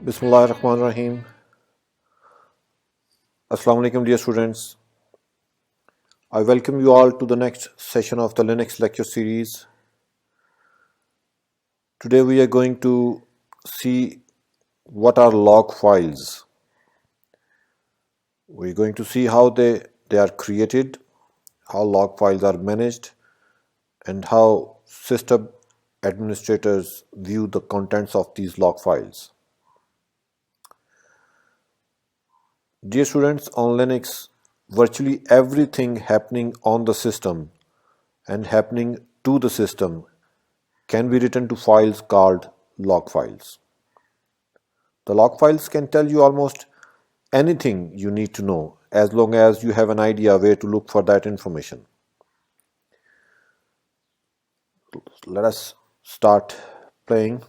Bismillahirrahmanirrahim. Assalamu alaikum dear students. I welcome you all to the next session of the Linux lecture series. Today we are going to see what are log files. We're going to see how they are created, how log files are managed, and how system administrators view the contents of these log files. Dear students, on Linux, virtually everything happening on the system and happening to the system can be written to files called log files. The log files can tell you almost anything you need to know as long as you have an idea where to look for that information. Let us start playing.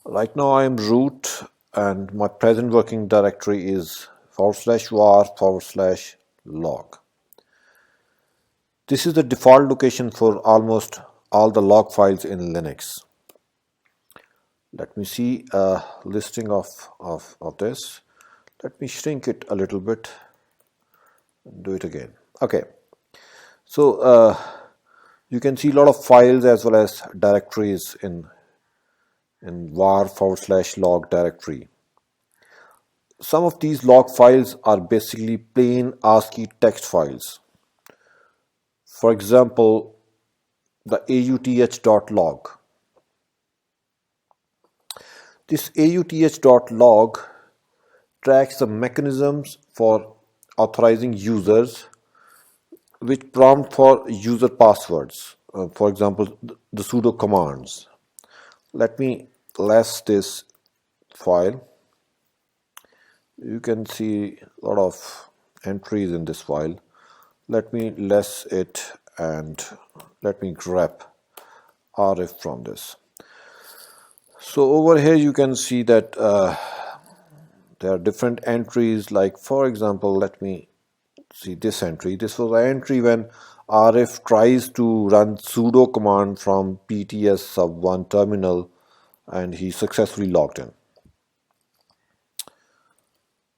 Right now I am root and my present working directory is /var/log. This is the default location for almost all the log files in Linux. Let me see a listing of this. Let me shrink it a little bit and do it again. Okay, so you can see a lot of files as well as directories in var/log directory. Some of these log files are basically plain ASCII text files. For example, the auth.log. This auth.log tracks the mechanisms for authorizing users which prompt for user passwords. For example, the sudo commands. Let me less this file. You can see a lot of entries in this file. Let me less it and let me grab Arif from this. So over here you can see that there are different entries, like for example, let me see this entry. This was an entry when Arif tries to run sudo command from pts sub1 terminal and he successfully logged in.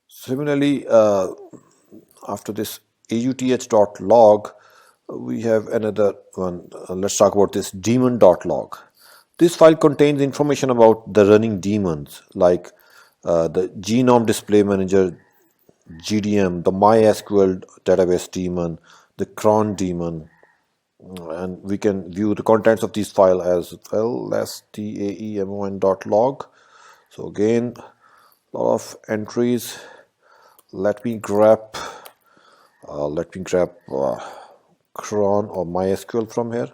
Similarly, after this auth.log, we have another one. Let's talk about this daemon.log. This file contains information about the running daemons like the genome display manager, GDM, the MySQL database daemon, the cron daemon, and we can view the contents of this file as well as daemon.log. So again, a lot of entries. Let me grab cron or MySQL from here.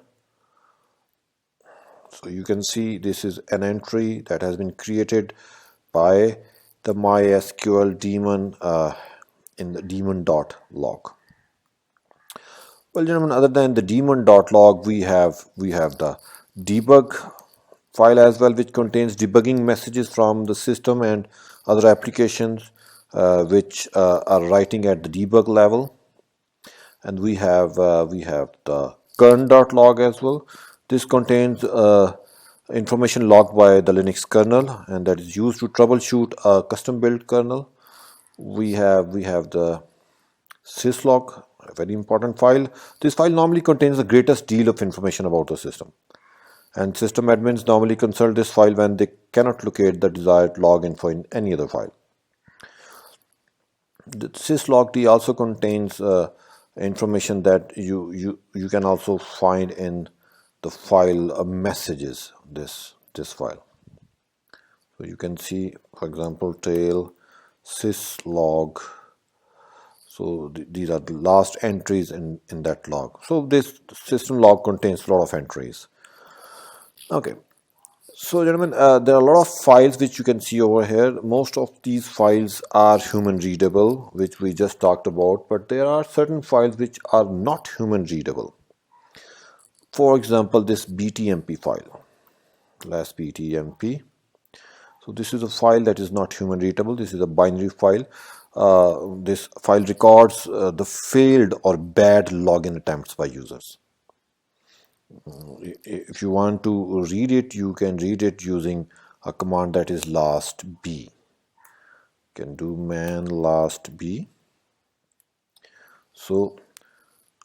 So you can see this is an entry that has been created by the MySQL daemon in the daemon.log. Well, gentlemen, other than the daemon.log, we have the debug file as well, which contains debugging messages from the system and other applications which are writing at the debug level. And we have the kern.log as well. This contains information logged by the Linux kernel, and that is used to troubleshoot a custom built kernel. We have the syslog, a very important file. This file normally contains the greatest deal of information about the system, and system admins normally consult this file when they cannot locate the desired log info in any other file. The syslogd also contains information that you can also find in the file messages, this file. So you can see, for example, tail syslog. So these are the last entries in that log. So this system log contains a lot of entries. Okay, so gentlemen, there are a lot of files which you can see over here. Most of these files are human readable, which we just talked about, but there are certain files which are not human readable. For example, this btmp file, last btmp. So this is a file that is not human readable. This is a binary file. This file records the failed or bad login attempts by users. If you want to read it, you can read it using a command that is last b. Can do man last b. So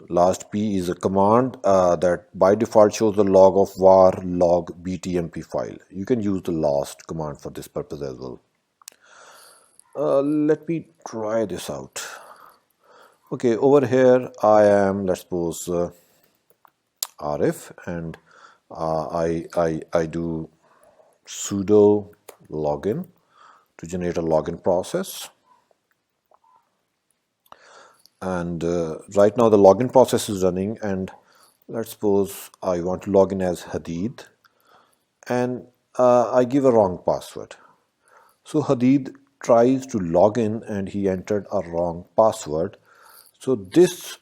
last b is a command that by default shows the log of var log btmp file. You can use the last command for this purpose as well. Let me try this out. Okay, over here I am, let's suppose, Arif, and I do sudo login to generate a login process. And right now the login process is running, and let's suppose I want to log in as Hadid, and I give a wrong password. So Hadid tries to log in and he entered a wrong password. So this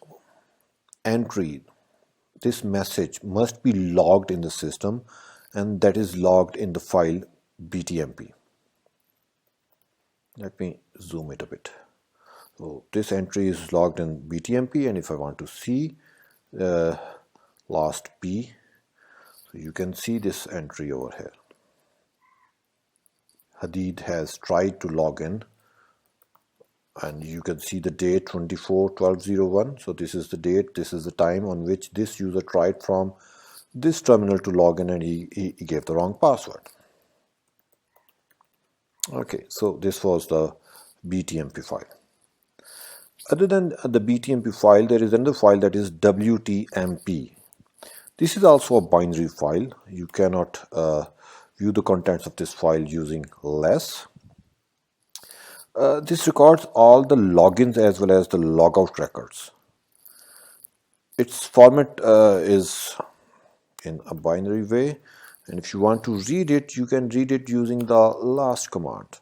entry, this message must be logged in the system, and that is logged in the file btmp. Let me zoom it a bit. So this entry is logged in btmp, and if I want to see last b, so you can see this entry over here. Hadid has tried to log in, and you can see the date 24/12/01. So this is the date, this is the time on which this user tried from this terminal to log in, and he gave the wrong password. Okay, so this was the btmp file. Other than the btmp file, there is another file that is wtmp. This is also a binary file. You cannot view the contents of this file using less. This records all the logins as well as the logout records. Its format is in a binary way, and if you want to read it, you can read it using the last command.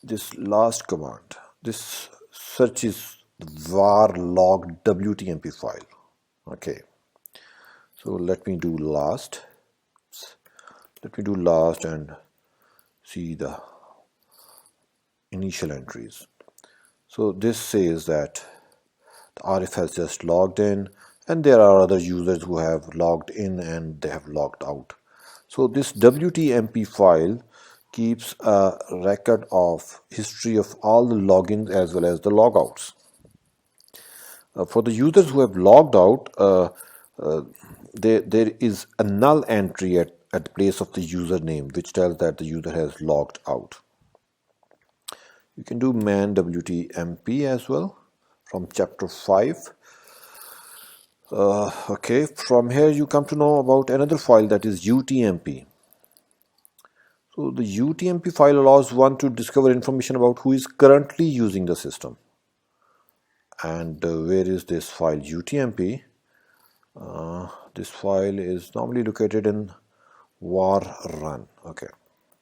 This last command, this searches the var log wtmp file. Okay, so let me do last. Let me do last and see the initial entries. So this says that Arif has just logged in, and there are other users who have logged in and they have logged out. So this wtmp file keeps a record of history of all the logins as well as the logouts. For the users who have logged out, there is a null entry at the place of the username, which tells that the user has logged out. You can do man wtmp as well from chapter 5. Okay, from here you come to know about another file that is UTMP. So the UTMP file allows one to discover information about who is currently using the system. And where is this file UTMP? This file is normally located in var run. Okay,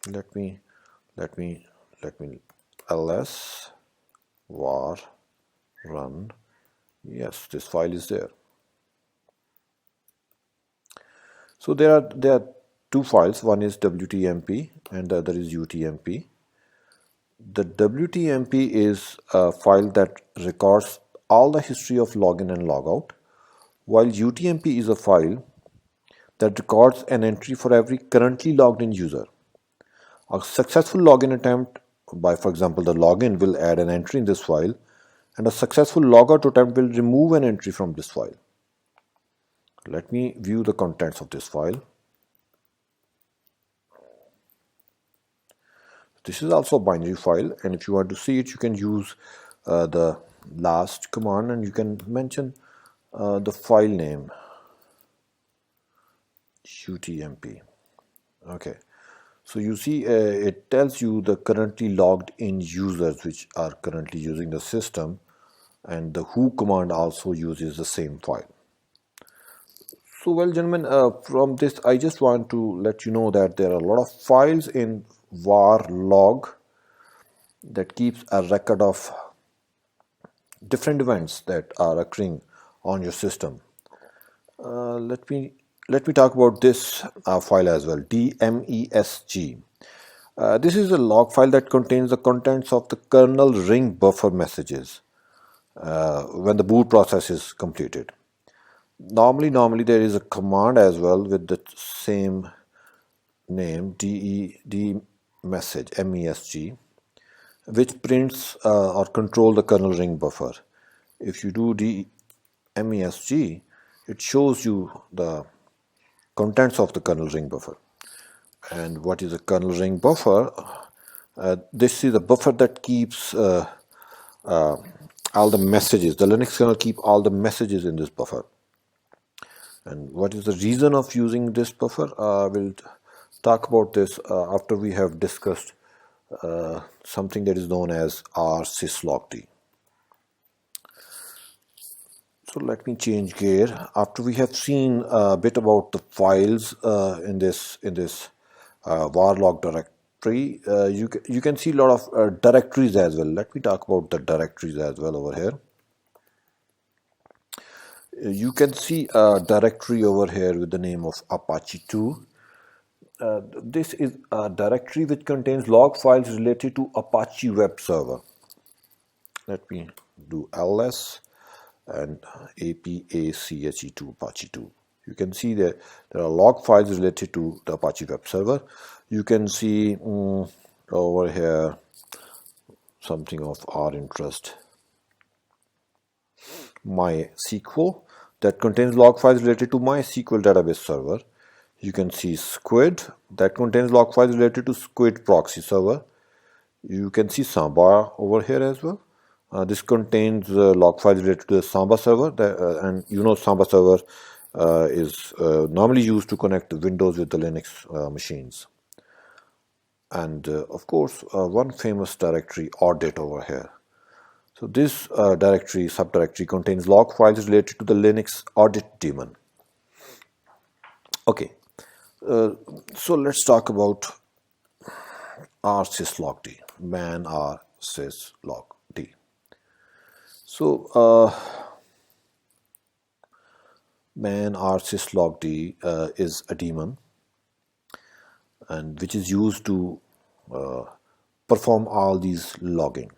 let me ls var run. Yes, this file is there. So there are two files. One is wtmp and the other is utmp. The wtmp is a file that records all the history of login and logout, while utmp is a file that records an entry for every currently logged in user. A successful login attempt by, for example, the login will add an entry in this file, and a successful logout attempt will remove an entry from this file. Let me view the contents of this file. This is also a binary file, and if you want to see it, you can use the last command, and you can mention the file name utmp. Okay, so you see it tells you the currently logged in users which are currently using the system, and the who command also uses the same file. So well, gentlemen, from this I just want to let you know that there are a lot of files in var log that keeps a record of different events that are occurring on your system. Let me talk about this file as well, dmesg. This is a log file that contains the contents of the kernel ring buffer messages when the boot process is completed. Normally there is a command as well with the same name d message MESG, which prints or control the kernel ring buffer. If you do d MESG, it shows you the contents of the kernel ring buffer. And what is a kernel ring buffer? This is a buffer that keeps all the messages. The Linux kernel keep all the messages in this buffer. And what is the reason of using this buffer? We'll talk about this after we have discussed something that is known as rsyslogd. So let me change gear. After we have seen a bit about the files in this varlog directory, you can see a lot of directories as well. Let me talk about the directories as well over here. You can see a directory over here with the name of Apache 2. This is a directory which contains log files related to Apache web server. Let me do ls and apache2 Apache 2. You can see that there are log files related to the Apache web server. You can see over here something of our interest, MySQL, that contains log files related to MySQL database server. You can see Squid, that contains log files related to Squid proxy server. You can see Samba over here as well. This contains log files related to the Samba server, and you know Samba server is normally used to connect Windows with the Linux machines. And of course, one famous directory, audit over here. So this directory, subdirectory, contains log files related to the Linux audit daemon. Okay, so let's talk about rsyslogd, man rsyslogd. So man rsyslogd is a daemon, and which is used to perform all these logging.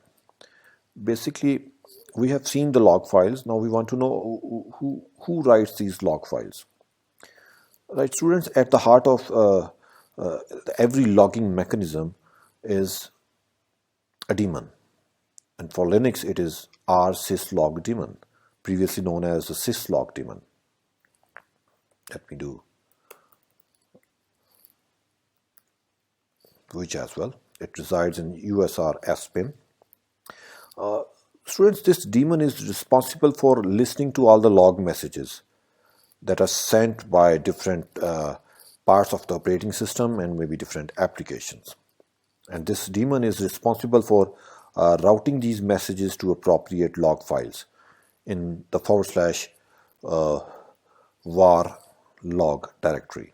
Basically, we have seen the log files. Now we want to know who writes these log files. Right, students, at the heart of every logging mechanism is a daemon. And for Linux, it is rsyslog daemon, previously known as the syslog daemon. Let me do which as well. It resides in USR SPIM. Students, this daemon is responsible for listening to all the log messages that are sent by different parts of the operating system and maybe different applications. And this daemon is responsible for routing these messages to appropriate log files in the /var log directory.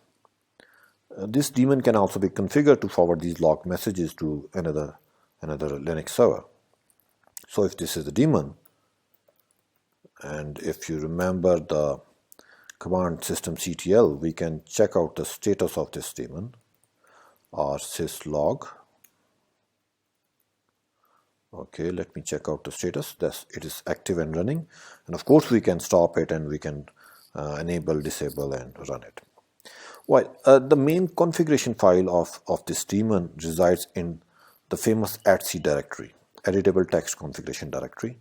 This daemon can also be configured to forward these log messages to another Linux server. So if this is the daemon, and if you remember the command systemctl, we can check out the status of this daemon, rsyslog. Okay, let me check out the status. It is active and running, and of course we can stop it and we can enable, disable, and run it. Well, the main configuration file of this daemon resides in the famous etc directory, editable text configuration directory.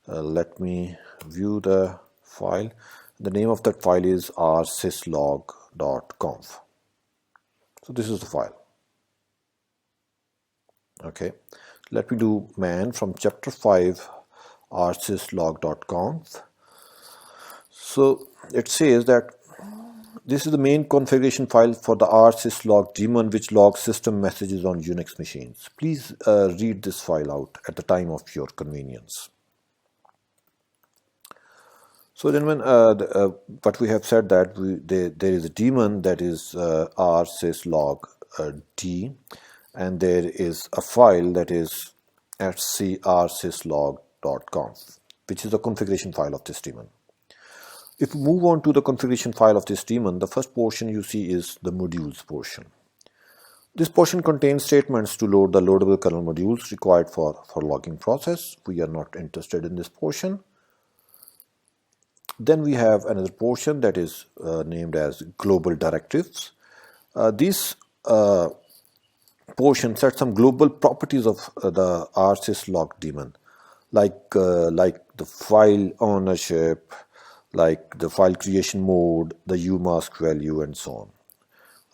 Let me view the file. The name of that file is rsyslog.conf. So this is the file. Okay, let me do man from chapter 5 rsyslog.conf. So it says that this is the main configuration file for the rsyslog daemon, which logs system messages on Unix machines. Please read this file out at the time of your convenience. So then what we have said that there is a daemon that is rsyslogd, and there is a file that is rsyslog.conf, which is the configuration file of this daemon. If we move on to the configuration file of this daemon, the first portion you see is the modules portion. This portion contains statements to load the loadable kernel modules required for logging process. We are not interested in this portion. Then we have another portion that is named as global directives. These portion sets some global properties of the rsyslog daemon, like the file ownership, like the file creation mode, the umask value, and so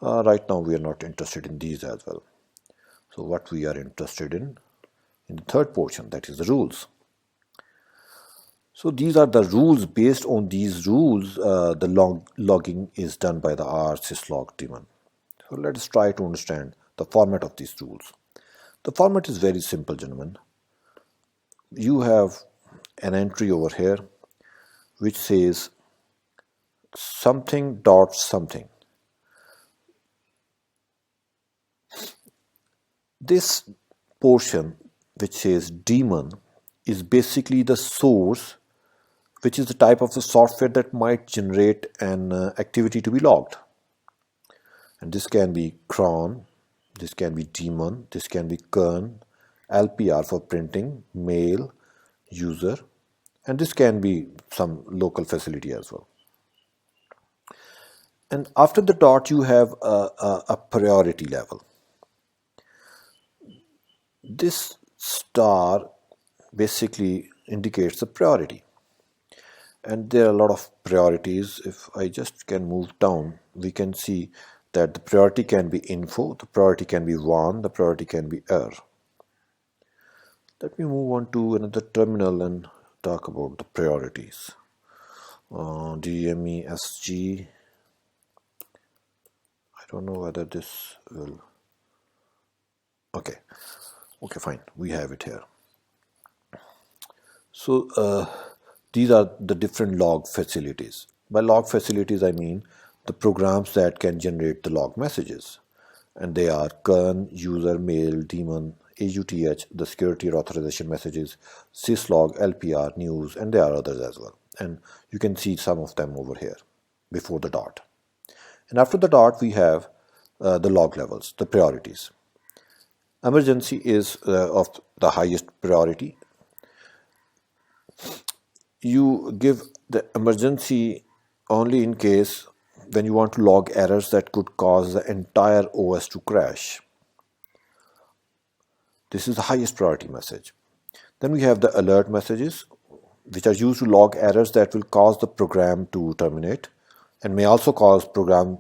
on. Right now we are not interested in these as well. So what we are interested in the third portion, that is the rules. So these are the rules. Based on these rules, the logging is done by the rsyslog daemon. So let us try to understand the format of these rules. The format is very simple, gentlemen. You have an entry over here which says something dot something. This portion which says daemon is basically the source, which is the type of the software that might generate an activity to be logged. And this can be cron, this can be daemon, this can be kern, LPR for printing, mail, user, and this can be some local facility as well. And after the dot you have a priority level. This star basically indicates the priority. And there are a lot of priorities. If I just can move down, we can see that the priority can be info, the priority can be one, the priority can be error. Let me move on to another terminal and talk about the priorities. DMESG. I don't know whether this will. Okay, fine. We have it here. So these are the different log facilities. By log facilities, I mean the programs that can generate the log messages. And they are kern, user, mail, daemon, AUTH, the security or authorization messages, syslog, LPR, news, and there are others as well. And you can see some of them over here before the dot. And after the dot, we have the log levels, the priorities. Emergency is of the highest priority. You give the emergency only in case when you want to log errors that could cause the entire OS to crash. This is the highest priority message. Then we have the alert messages, which are used to log errors that will cause the program to terminate and may also cause program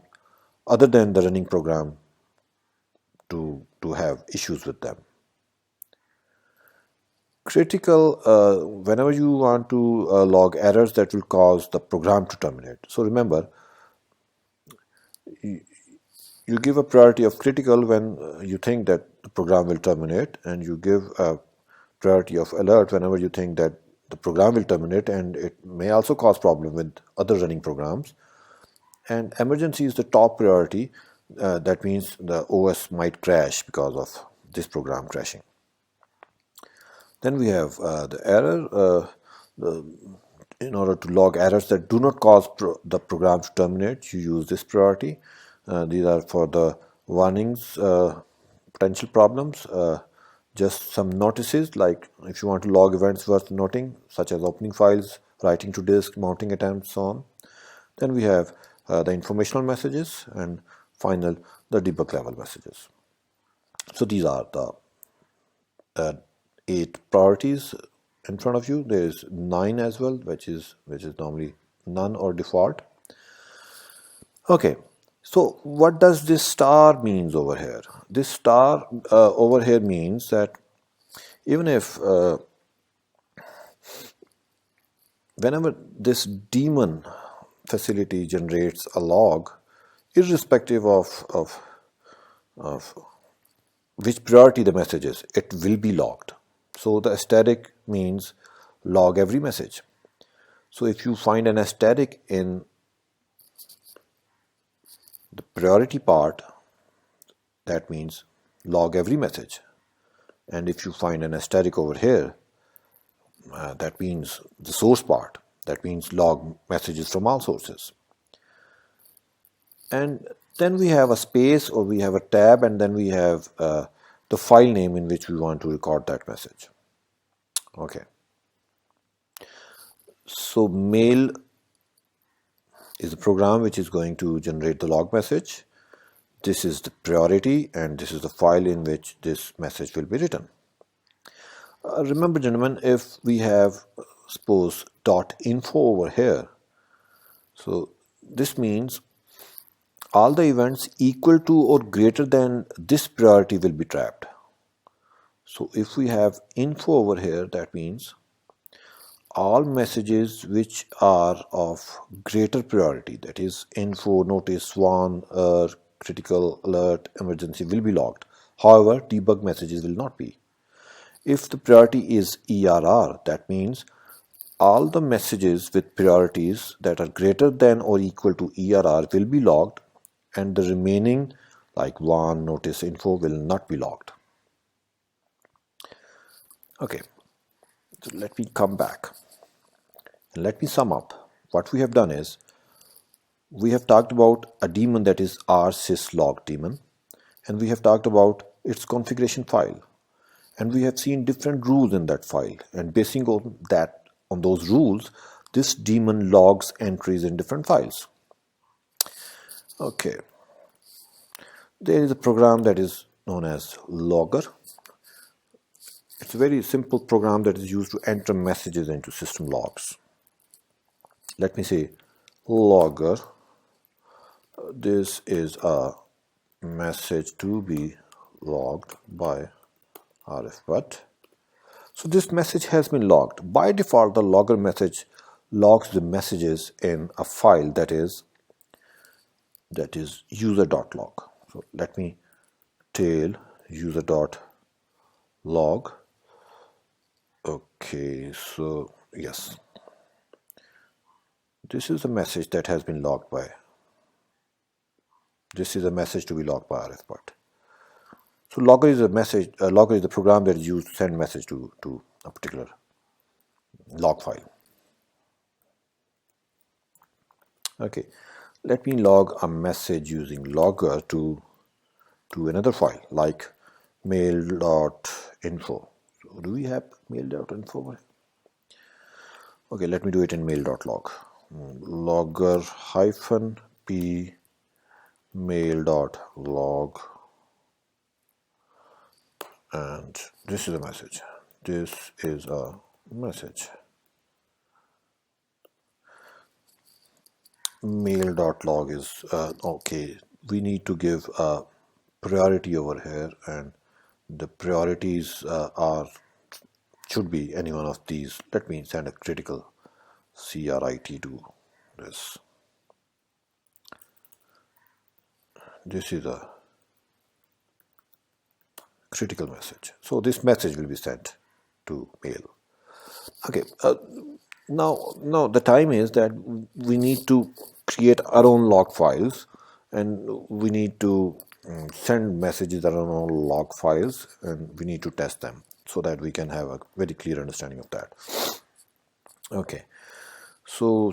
other than the running program to have issues with them. Critical, whenever you want to log errors that will cause the program to terminate. So remember, you give a priority of critical when you think that the program will terminate, and you give a priority of alert whenever you think that the program will terminate and it may also cause problem with other running programs. And emergency is the top priority. That means the OS might crash because of this program crashing. Then we have the error. In order to log errors that do not cause the program to terminate, you use this priority. These are for the warnings, potential problems, just some notices, like if you want to log events worth noting, such as opening files, writing to disk, mounting attempts, so on. Then we have the informational messages, and final, the debug level messages. So these are the 8 priorities in front of you. There is 9 as well, which is normally none or default. Okay, so what does this star means over here? This star over here means that even if whenever this daemon facility generates a log, irrespective of which priority the message is, it will be logged. So the asterisk means log every message. So if you find an asterisk in the priority part, that means log every message. And if you find an asterisk over here, that means the source part. That means log messages from all sources. And then we have a space, or we have a tab, and then we have the file name in which we want to record that message. Okay. So mail is a program which is going to generate the log message. This is the priority, and this is the file in which this message will be written. Remember, gentlemen, if we have suppose .info over here, so this means all the events equal to or greater than this priority will be trapped. So if we have info over here, that means all messages which are of greater priority, that is info, notice, warn, critical, alert, emergency, will be logged. However, debug messages will not be. If the priority is ERR, that means all the messages with priorities that are greater than or equal to ERR will be logged, and the remaining like warn, notice, info will not be logged. Okay, so let me come back and let me sum up. What we have done is we have talked about a daemon, that is rsyslog daemon, and we have talked about its configuration file, and we have seen different rules in that file, and basing on those rules, this daemon logs entries in different files. Okay, there is a program that is known as logger. It's a very simple program that is used to enter messages into system logs. Let me say logger. This is a message to be logged by Arif. So this message has been logged. By default, the logger message logs the messages in a file that is user.log. So let me tail user.log. Okay, so yes, this is a message that has been logged by. This is a message to be logged by Arif. So logger is a message. Logger is the program that is used to send message to a particular log file. Okay, let me log a message using logger to another file like mail.info. So do we have mail.info? Okay, let me do it in mail.log. Logger -p mail.log, and this is a message. This is a message. Mail.log is okay. We need to give a priority over here, and the priorities should be any one of these. Let me send a critical CRIT to this. This is a critical message. So this message will be sent to mail. Okay. Now the time is that we need to create our own log files, and we need to send messages that are on our log files, and we need to test them so that we can have a very clear understanding of that. Okay, so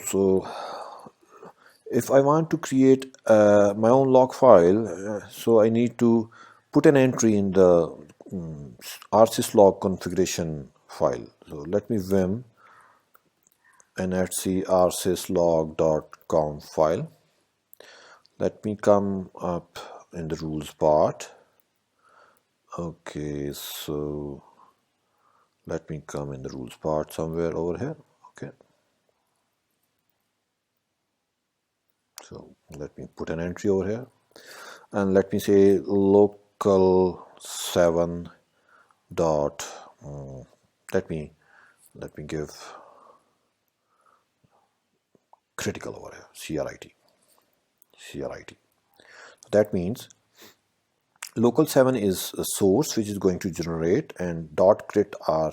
if I want to create my own log file, so I need to put an entry in the rsyslog configuration file. So let me vim nrc rsyslog.conf file. Let me come up in the rules part. Okay, so let me come in the rules part somewhere over here. Okay, so let me put an entry over here, and let me say local 7 dot let me give critical over here, CRIT. That means local 7 is a source which is going to generate, and .crit are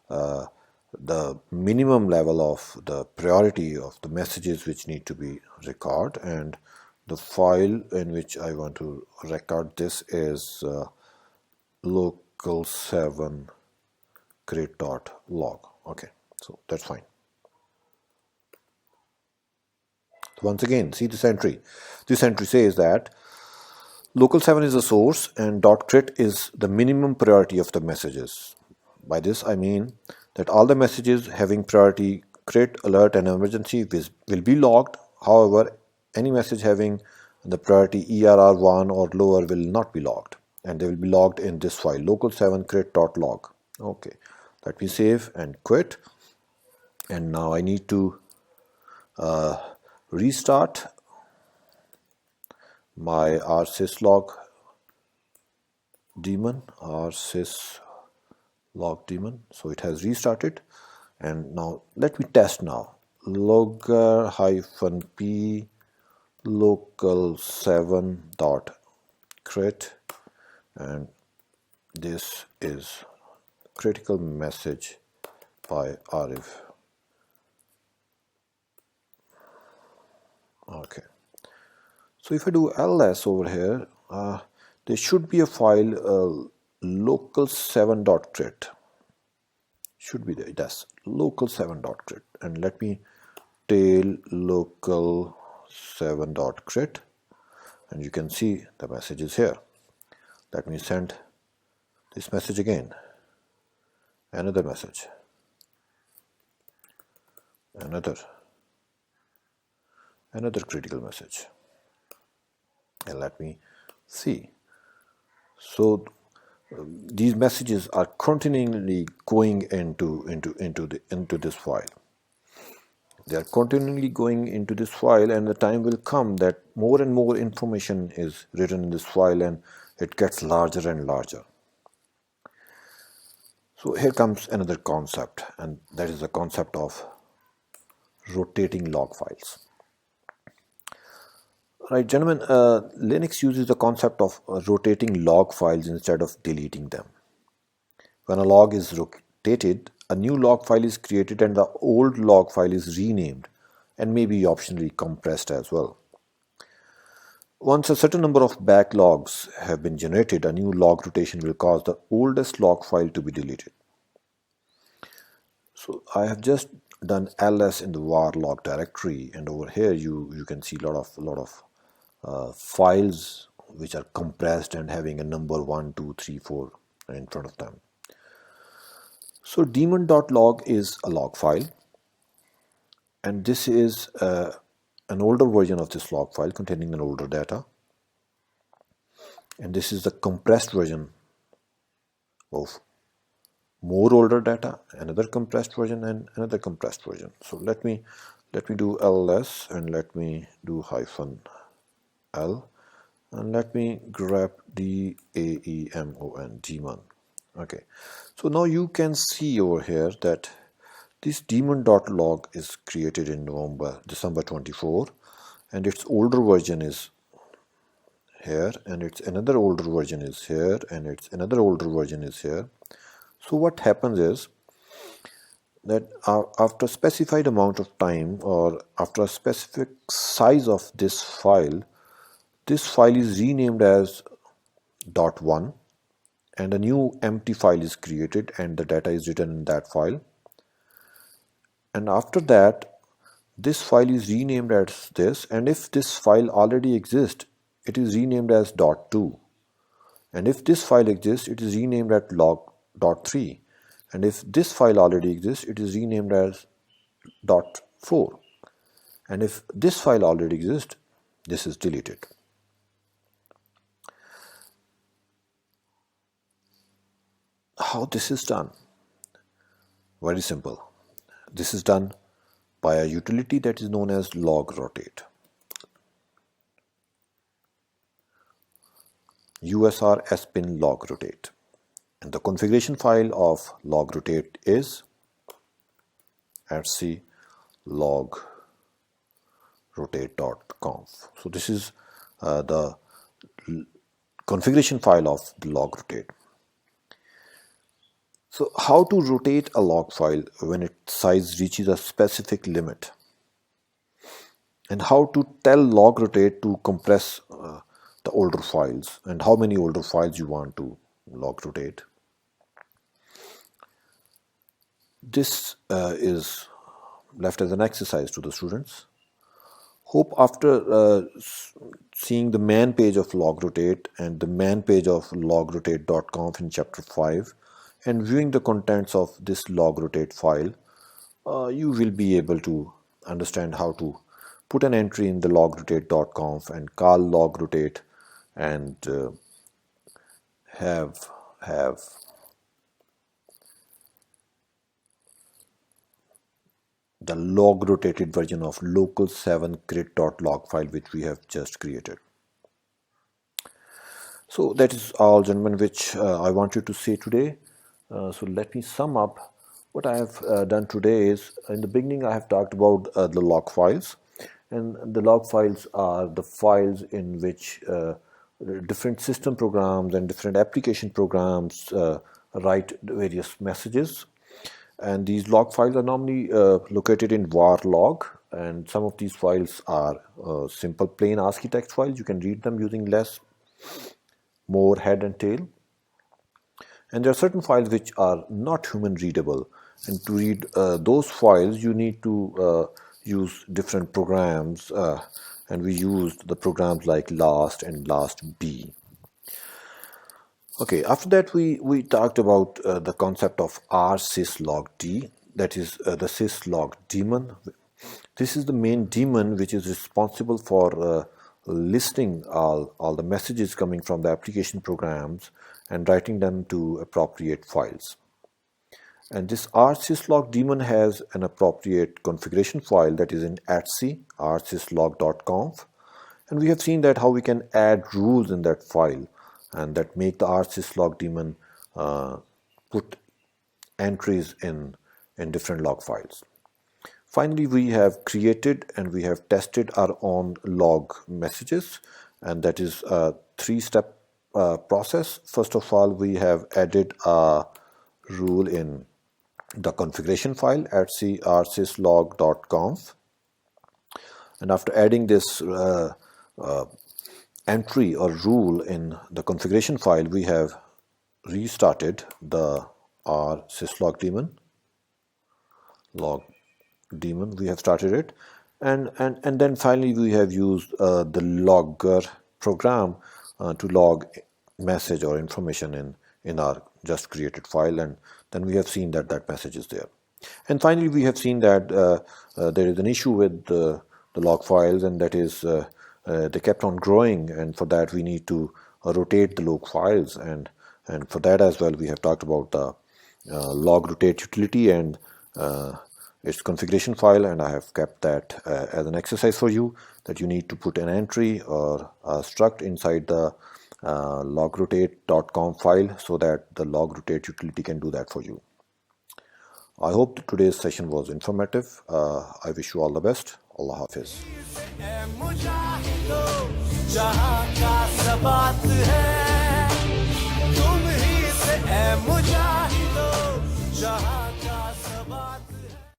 the minimum level of the priority of the messages which need to be recorded, and the file in which I want to record this is local 7 crit.log. Okay, so that's fine. So once again, see this entry. This entry says that local 7 is the source and .crit is the minimum priority of the messages. By this I mean that all the messages having priority crit, alert and emergency will be logged. However, any message having and the priority ERR1 or lower will not be logged, and they will be logged in this file local7crit.log. Okay, let me save and quit. And now I need to restart my rsyslog daemon, so it has restarted. And now let me test now. logger-p local7.crit, and this is critical message by Arif. Okay, so if I do ls over here, there should be a file local7.crit. Should be there. That's local7.crit, and let me tail local7.crit, and you can see the message is here. Let me send this message again. Another message. Another critical message. And let me see. So these messages are continually going into this file. They are continually going into this file, and the time will come that more and more information is written in this file, and it gets larger and larger. So here comes another concept, and that is the concept of rotating log files. Right, gentlemen, Linux uses the concept of rotating log files instead of deleting them. When a log is rotated, a new log file is created and the old log file is renamed and maybe optionally compressed as well. Once a certain number of backlogs have been generated, a new log rotation will cause the oldest log file to be deleted. So I have just done ls in the var log directory, and over here you can see a lot of files which are compressed and having a number 1, 2, 3, 4 in front of them. So daemon.log is a log file, and this is an older version of this log file containing an older data, and this is the compressed version of more older data, another compressed version, and another compressed version. So let me do ls, and let me do -l, and let me grab daemon. Okay, so now you can see over here that this daemon.log is created in December 24, and its older version is here, and its another older version is here, and its another older version is here. So what happens is that after a specified amount of time, or after a specific size of this file is renamed as .1, and a new empty file is created and the data is written in that file. And after that, this file is renamed as this, and if this file already exists, it is renamed as .2, and if this file exists, it is renamed as log.3, and if this file already exists, it is renamed as .4, and if this file already exists, this is deleted. How this is done? Very simple. This is done by a utility that is known as logrotate. USR spin logrotate, and the configuration file of logrotate is rsyslogd.conf. So this is the configuration file of the logrotate. So how to rotate a log file when its size reaches a specific limit, and how to tell logrotate to compress the older files, and how many older files you want to logrotate. This is left as an exercise to the students. Hope after seeing the man page of logrotate and the man page of logrotate.conf in chapter 5 and viewing the contents of this logrotate file, you will be able to understand how to put an entry in the logrotate.conf and call logrotate and have the log rotated version of local 7 grid.log file which we have just created. So that is all, gentlemen, which I want you to see today. So let me sum up. What I have done today is, in the beginning I have talked about the log files, and the log files are the files in which different system programs and different application programs write various messages. And these log files are normally located in var log, and some of these files are simple plain ASCII text files. You can read them using less, more head and tail. And there are certain files which are not human readable, and to read those files you need to use different programs, and we used the programs like last and last b. Okay, after that we talked about the concept of rsyslogd, that is the syslog daemon. This is the main daemon which is responsible for listing all the messages coming from the application programs and writing them to appropriate files. And this rsyslog daemon has an appropriate configuration file that is in rsyslog.conf, and we have seen that how we can add rules in that file and that make the rsyslog daemon put entries in different log files. Finally, we have created and we have tested our own log messages, and that is a 3-step process. First of all, we have added a rule in the configuration file at rsyslog.conf, and after adding this entry or rule in the configuration file, we have restarted the rsyslog daemon, log daemon. We have started it, and then finally we have used the logger program to log message or information in our just created file, and then we have seen that that message is there. And finally we have seen that there is an issue with the log files, and that is they kept on growing, and for that we need to rotate the log files, and for that as well we have talked about the log rotate utility and its configuration file, and I have kept that as an exercise for you, that you need to put an entry or a struct inside the logrotate.conf file so that the log rotate utility can do that for you. I hope that today's session was informative. I wish you all the best. Allah Hafiz.